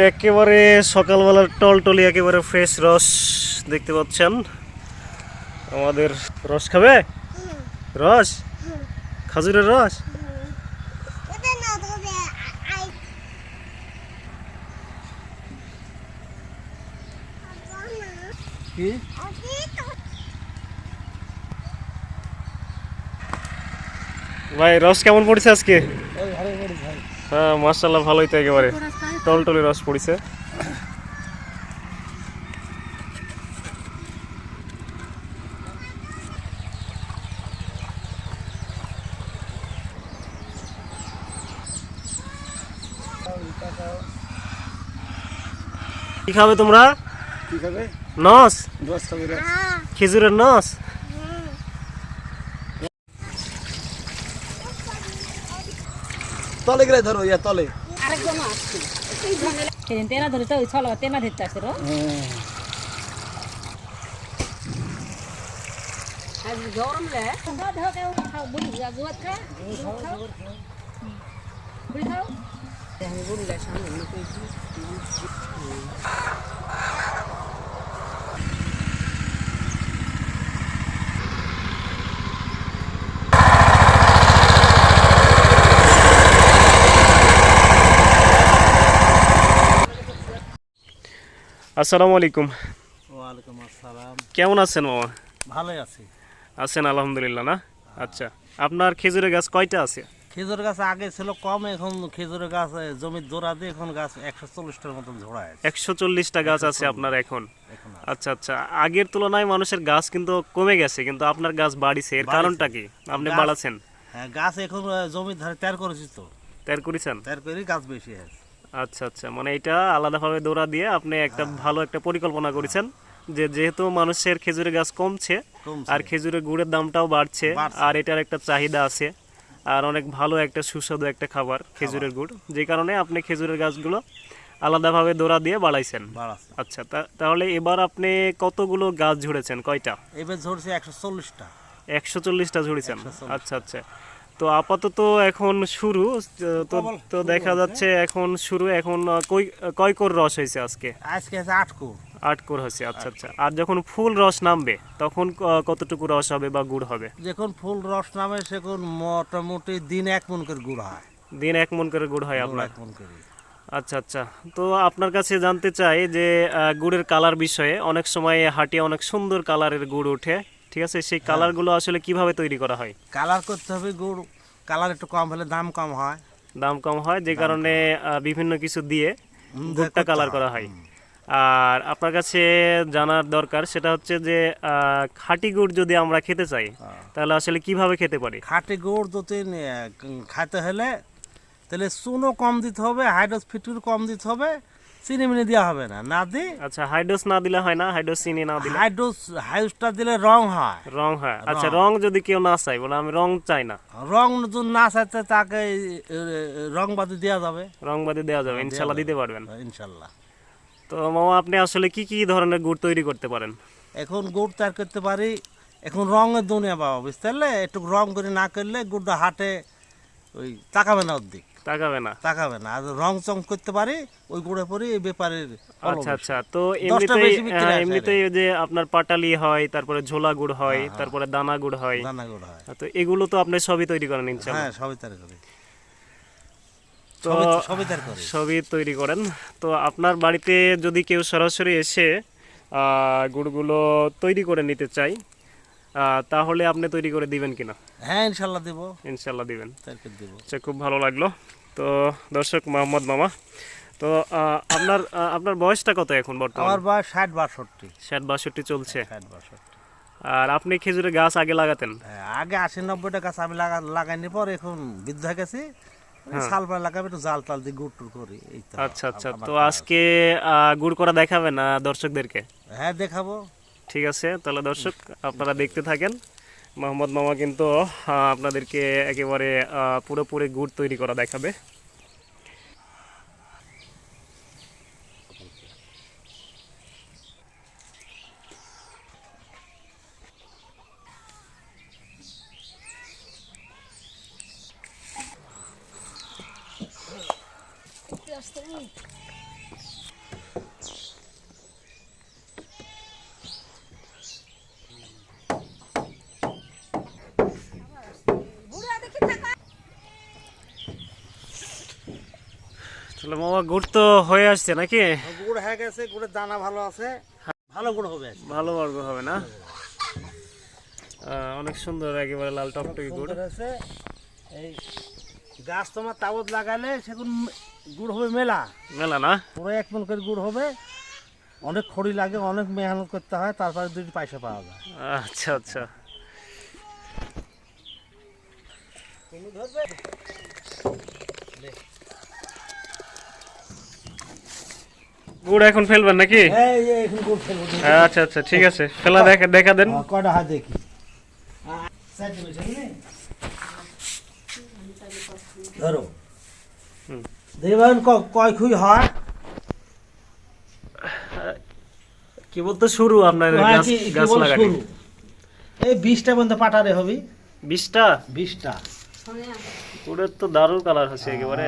একেবারে সকালবেলার টলটলি একেবারে ফ্রেশ রস দেখতে পাচ্ছেন। আমাদের রস খাবে, রস খাজুরের রস। ভাই রস কেমন পড়েছে আজকে? হ্যাঁ মাশাআল্লাহ ভালোই তো, একেবারে টলটলি রস পড়েছে। কি খাবে তোমরা? কি খাবে? নস, রস খাবে, রস। খেজুরের নস। তলে গেলে ধরো, ইয়া তলে। আরেকজন আসছে সেদিন তেনা ধরে তো ওই ছল তেনা ধরতে আসছে রো আজ গরম লে ধর কেউ খাও বুড়ি জুয়াত খা বুড়ি খাও আমি বুড়িলে সামনে না কইছি। আসসালামু আলাইকুম। ওয়ালাইকুম আসসালাম। কেমন আছেন মামা? ভালোই আছি। আছেন আলহামদুলিল্লাহ না? আচ্ছা, আপনার খেজুরের গাছ কয়টা আছে? খেজুর গাছ আগে ছিল কম, এখন খেজুরের গাছ জমির জোড়া দিয়ে এখন গাছ 140টার মতন ঝোড়ায়। 140টা গাছ আছে আপনার এখন? আচ্ছা আচ্ছা, আগের তুলনায় মানুষের গাছ কিন্তু কমে গেছে, কিন্তু আপনার গাছ বাড়িছে, এর কারণটা কি? আপনি বাড়াচ্ছেন? হ্যাঁ, গাছ এখন জমির ধারে তৈরি করেছি তো। তৈরি করেছেন? তৈরি করে গাছ বেশি আছে। আচ্ছা আচ্ছা, মানে এটা আলাদাভাবে দৌড়া দিয়ে আপনি একটা ভালো একটা পরিকল্পনা করেছেন যে যেহেতু মানুষের খেজুরের গাছ কমছে আর খেজুরের গুড়ের দামটাও বাড়ছে, আর এটার একটা চাহিদা আছে, আর অনেক ভালো একটা সুস্বাদু একটা খাবার খেজুরের গুড়, যে কারণে আপনি খেজুরের গাছগুলো আলাদাভাবে দৌড়া দিয়ে বাড়াইছেন। আচ্ছা, তাহলে এবার আপনি কতগুলো গাছ ঝুড়েছেন, কয়টা? এবার ঝরছে 140টা। 140টা ঝুড়েছেন? আচ্ছা আচ্ছা, তো আপাতত এখন শুরু তো তো দেখা যাচ্ছে এখন শুরু, এখন কয় কোর রস হয়েছে আজকে? আজকে আছে 8 কোর। 8 কোর হয়েছে। আচ্ছা আচ্ছা, আর যখন ফুল রস নামবে তখন কতটুকু রস হবে বা গুড় হবে? যখন ফুল রস নামে সেখন মোটামুটি দিন 1 মণ করে গুড় হয়। দিন 1 মণ করে গুড় হয় আপনার? 1 মণ করে। আচ্ছা আচ্ছা, তো আপনার কাছে জানতে চাই যে গুড়ের কালার বিষয়ে। অনেক সময় হাটে অনেক সুন্দর কালারের গুড় ওঠে, ঠিক আছে, সেই কালারগুলো আসলে কিভাবে তৈরি করা হয়? কালার করতে হবে, গুড় কালার একটু কম হলে দাম কম হয়। দাম কম হয়, যে কারণে বিভিন্ন কিছু দিয়ে গুড়টা কালার করা হয়। আর আপনার কাছে জানার দরকার সেটা হচ্ছে যে খাঁটি গুড় যদি আমরা খেতে চাই তাহলে আসলে কিভাবে খেতে পারি? খাঁটি গুড় যদি খাইতে হলে তাহলে চুনও কম দিতে হবে, হাইড্রোস ফিটুর কম দিতে হবে, চিনি মিনি দেওয়া হবে না, না দি। আচ্ছা, হাইড্রোস না দিলে হয় না? হাইড্রোস চিনি না দিলে? হাইড্রোসটা দিলে রং হয়। রং হয়? আচ্ছা, রং যদি কেউ না চাই, বলে আমি রং চাই না, রং যদি না চাইতে তাকে রংবাদি দেওয়া যাবে। রংবাদী দেওয়া যাবে, ইনশাল্লাহ দিতে পারবেন? ইনশাল্লাহ। তো মামা, আপনি আসলে কি কি ধরনের গুড় তৈরি করতে পারেন? এখন গুড় তৈরি করতে পারি, এখন রঙের দুনিয়া বাবা, বুঝতে পারলে? একটু রং করে না করলে গুড়টা হাটে ওই তাকাবে না, অর্ধেক তাকাবে না, তাকাবে না। আর রং চং করতে পারি ওই গুড়ে পরে এই ব্যাপারের। আচ্ছা আচ্ছা, তো এমনিতেই যে আপনার পাটালি হয়, তারপরে ঝোলা গুড় হয়, তারপরে দানা গুড় হয়, তো এগুলো তো আপনি সবই তৈরি করেন ইনশাআল্লাহ? হ্যাঁ, সবই তৈরি করি। তো সবই তৈরি করেন। তো আপনার বাড়িতে যদি কেউ সরাসরি এসে গুড়গুলো তৈরি করে নিতে চাই, তাহলে আপনি তৈরি করে দিবেন কিনা? হ্যাঁ, ইনশাল্লাহ দেব। ইনশাল্লাহ দিবেন? দেব। আচ্ছা, খুব ভালো লাগলো। তো দর্শক, মোহাম্মদ মামা, তো আপনার আপনার বয়সটা কত এখন বর্তমানে? আমার বয়স 60-62। 60-62 চলছে? 60-62। আর আপনি খেজুরের গাছ আগে লাগাতেন? আগে 80-90টা গাছ আমি লাগাইনি, পর এখন বৃদ্ধ হয়ে গেছি, সালপার লাগাবে, একটু জাল টাল দিয়ে গুড় টুড় করি। আচ্ছা আচ্ছা, তো আজকে গুড় করা দেখাবেন না দর্শকদেরকে? হ্যাঁ, দেখাবো। ঠিক আছে, তাহলে দর্শক আপনারা দেখতে থাকেন। মোহাম্মদ মামা কিন্তু আপনাদেরকে একেবারে পুরোপুরি গুড় তৈরি করা দেখাবে। তাহলে মামা গুড় তো হয়ে আসছে নাকি? গুড় হয়ে গেছে, গুড়ের দানা ভালো আছে, ভালো গুড় হবে। ভালো মার্গ হবে না? অনেক সুন্দর, একেবারে লাল টকটকে গুড়। সুন্দর আছে। এই গাছ তোমার তাবত লাগালে সেগুন গুড় হবে মেলা মেলা না? পুরো 1 মণ করে গুড় হবে। অনেক খড়ি লাগে, অনেক মেহনত করতে হয়, তারপরে 2 পয়সা পাওয়া যায়। আচ্ছা আচ্ছা। গুড় এখন ফেলবেন নাকি? এই যে এখন গুড় ফেলবো। আচ্ছা আচ্ছা, ঠিক আছে, ফেলা দেখা দেখা দেন। কয়টা হাত দেখি। ধরো দেখবেন কয় খুই হয়। কি বলতে শুরু আপনার গাছ গাছ লাগানি? এই 20টা পর্যন্ত পাটারে হবে। 20টা? 20টা। গুড়ের তো দারুণ কালার হচ্ছে একেবারে।